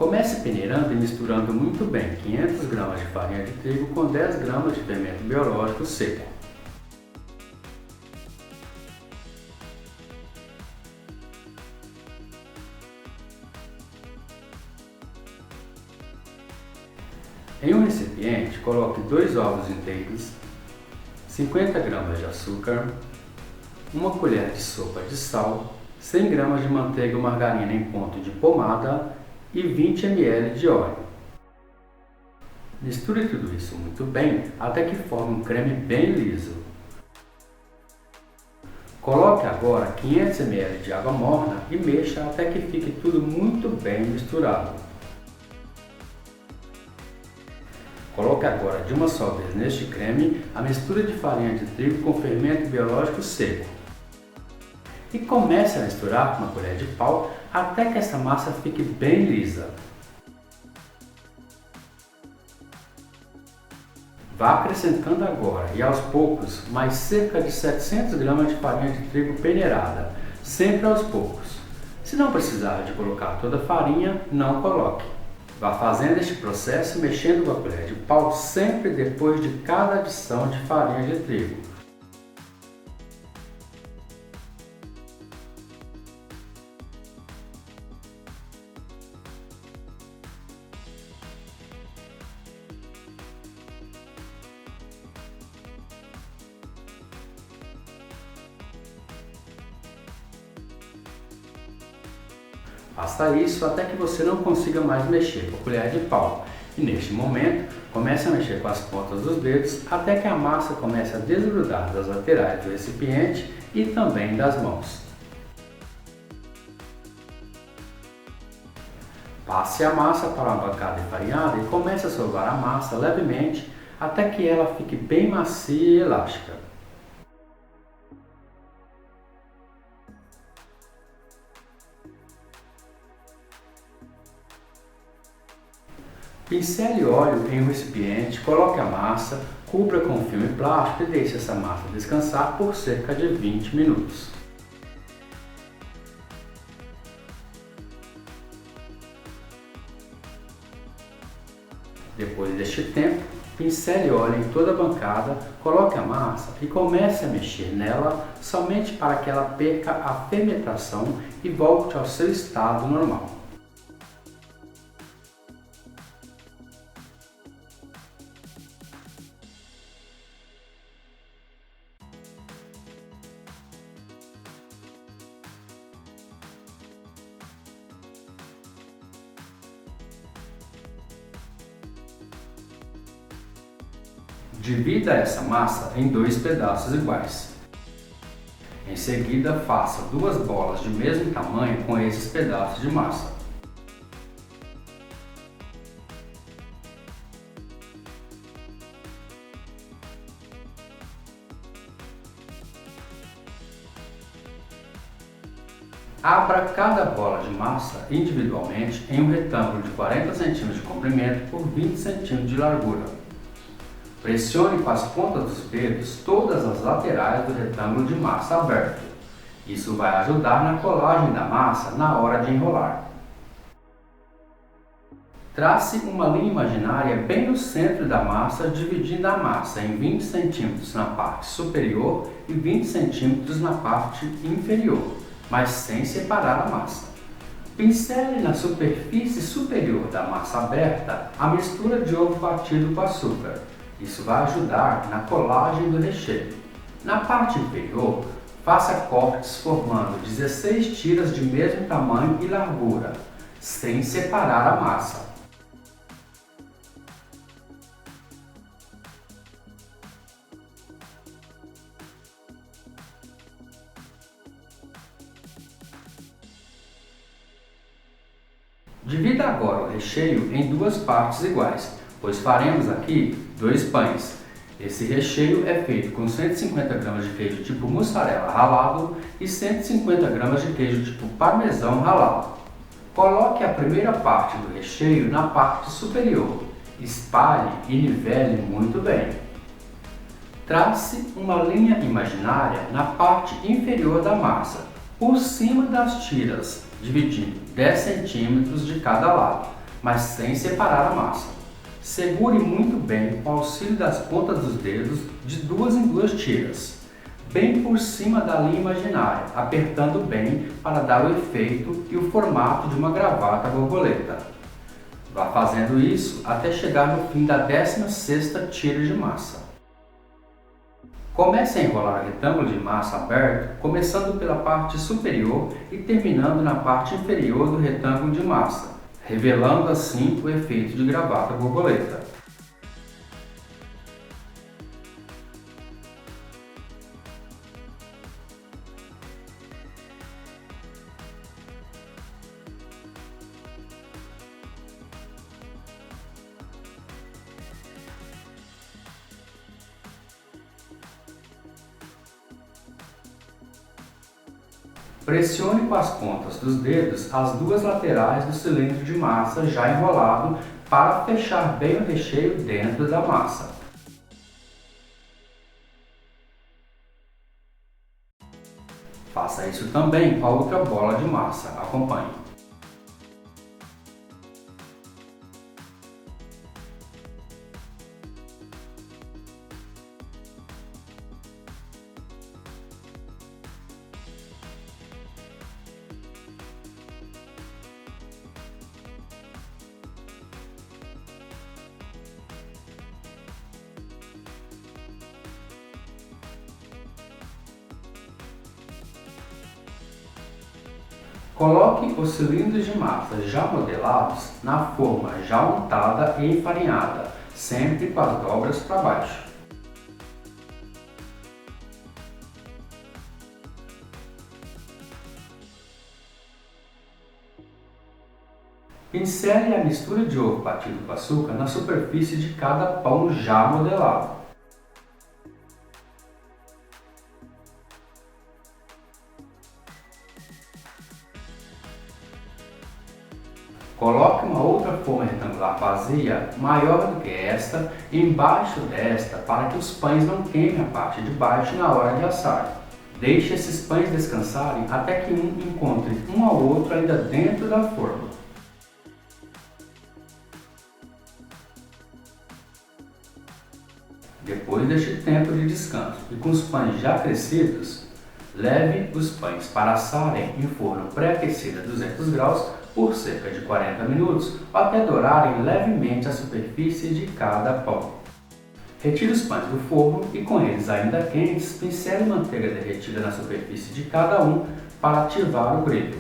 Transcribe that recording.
Comece peneirando e misturando muito bem 500 gramas de farinha de trigo com 10 gramas de fermento biológico seco. Em um recipiente, coloque 2 ovos inteiros, 50 gramas de açúcar, 1 colher de sopa de sal, 100 gramas de manteiga ou margarina em ponto de pomada e 20 ml de óleo. Misture tudo isso muito bem até que forme um creme bem liso. Coloque agora 500 ml de água morna e mexa até que fique tudo muito bem misturado. Coloque agora de uma só vez neste creme a mistura de farinha de trigo com fermento biológico seco. E comece a misturar com uma colher de pau até que essa massa fique bem lisa. Vá acrescentando agora e aos poucos mais cerca de 700 gramas de farinha de trigo peneirada, sempre aos poucos. Se não precisar de colocar toda a farinha, não coloque. Vá fazendo este processo mexendo com a colher de pau sempre depois de cada adição de farinha de trigo. Faça isso até que você não consiga mais mexer com a colher de pau. E neste momento, comece a mexer com as pontas dos dedos até que a massa comece a desgrudar das laterais do recipiente e também das mãos. Passe a massa para uma bancada enfarinhada e comece a sovar a massa levemente até que ela fique bem macia e elástica. Pincele óleo em um recipiente, coloque a massa, cubra com filme plástico e deixe essa massa descansar por cerca de 20 minutos. Depois deste tempo, pincele óleo em toda a bancada, coloque a massa e comece a mexer nela somente para que ela perca a fermentação e volte ao seu estado normal. Divida essa massa em 2 pedaços iguais. Em seguida, faça 2 bolas de mesmo tamanho com esses pedaços de massa. Abra cada bola de massa individualmente em um retângulo de 40 cm de comprimento por 20 cm de largura. Pressione com as pontas dos dedos todas as laterais do retângulo de massa aberto. Isso vai ajudar na colagem da massa na hora de enrolar. Trace uma linha imaginária bem no centro da massa, dividindo a massa em 20 cm na parte superior e 20 cm na parte inferior, mas sem separar a massa. Pincele na superfície superior da massa aberta a mistura de ovo batido com açúcar. Isso vai ajudar na colagem do recheio. Na parte inferior, faça cortes formando 16 tiras de mesmo tamanho e largura, sem separar a massa. Divida agora o recheio em 2 partes iguais, pois faremos aqui 2 pães. Esse recheio é feito com 150 gramas de queijo tipo mussarela ralado e 150 gramas de queijo tipo parmesão ralado. Coloque a primeira parte do recheio na parte superior, espalhe e nivele muito bem. Trace uma linha imaginária na parte inferior da massa, por cima das tiras, dividindo 10 cm de cada lado. mas sem separar a massa. Segure muito bem com o auxílio das pontas dos dedos de 2 em 2 tiras, bem por cima da linha imaginária, apertando bem para dar o efeito e o formato de uma gravata borboleta. Vá fazendo isso até chegar no fim da 16ª tira de massa. Comece a enrolar o retângulo de massa aberto, começando pela parte superior e terminando na parte inferior do retângulo de massa, revelando assim o efeito de gravata borboleta. Pressione com as pontas dos dedos as 2 laterais do cilindro de massa já enrolado para fechar bem o recheio dentro da massa. Faça isso também com a outra bola de massa. Acompanhe. Coloque os cilindros de massa já modelados na forma já untada e enfarinhada, sempre com as dobras para baixo. Pincele a mistura de ovo batido com açúcar na superfície de cada pão já modelado. Coloque uma outra forma retangular vazia, maior do que esta, embaixo desta para que os pães não queimem a parte de baixo na hora de assar. Deixe esses pães descansarem até que um encontre um ao outro ainda dentro da forma. Depois deste tempo de descanso e com os pães já crescidos, leve os pães para assarem em forno pré-aquecido a 200 graus por cerca de 40 minutos até dourarem levemente a superfície de cada pão. Retire os pães do forno e com eles ainda quentes, pincele manteiga derretida na superfície de cada um para ativar o brilho.